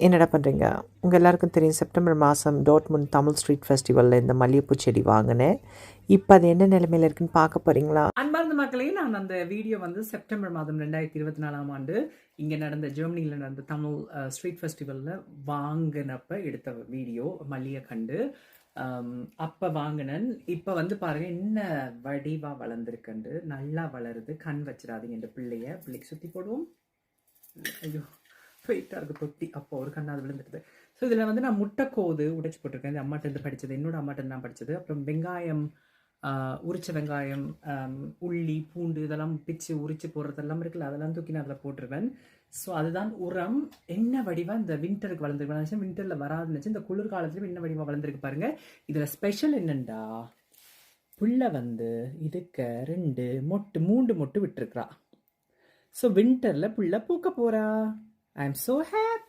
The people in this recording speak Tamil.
என்னடா பண்ணுறீங்க? உங்கள் எல்லாருக்கும் தெரியும் செப்டம்பர் மாதம் டாட்முண்ட் தமிழ் ஸ்ட்ரீட் ஃபெஸ்டிவலில் இந்த மல்லிகைப்பூ செடி வாங்கினேன். இப்போ அது என்ன நிலைமையில் இருக்குன்னு பார்க்க போகிறீங்களா? அன்பார்ந்த மக்களே, நான் அந்த வீடியோ செப்டம்பர் மாதம் 2024ஆம் ஆண்டு இங்கே நடந்த ஜெர்மனியில் நடந்த தமிழ் ஸ்ட்ரீட் ஃபெஸ்டிவலில் வாங்கினப்ப எடுத்த வீடியோ மல்லிகை கண்டு. அப்போ வாங்கினேன். இப்போ பாருங்கள் என்ன வடிவாக வளர்ந்துருக்கண்டு. நல்லா வளருது. கண் வச்சிடாதீங்க இந்த பிள்ளைக்கு சுற்றி போடுவோம். ஐயோ வெயிட்டாக இருக்குது தொட்டி. அப்போ ஒரு கண்ணாது விழுந்துடுது. ஸோ இதில் நான் முட்டைக்கோது உடைச்சி போட்டிருக்கேன். இந்த அம்மாட்டேருந்து படித்தது, என்னோட அம்மாட்டேருந்து நான் படித்தது. அப்புறம் வெங்காயம், உரிச்ச வெங்காயம், உள்ளி, பூண்டு இதெல்லாம் பிச்சு உரிச்சு போடுறதெல்லாம் இருக்குல்ல, அதெல்லாம் தூக்கி நான் அதில் போட்டுருவேன். ஸோ அதுதான் உரம். என்ன வடிவாக இந்த வின்டருக்கு வளர்ந்துருக்கு. வின்டரில் வராதுன்னு இந்த குளிர்காலத்துலையும் என்ன வடிவாக வளர்ந்துருக்கு பாருங்கள். இதில் ஸ்பெஷல் என்னண்டா, புள்ள இதுக்கு 3 மொட்டு விட்டுருக்குறா. ஸோ வின்டரில் புள்ள பூக்க போகிறா. I am so happy.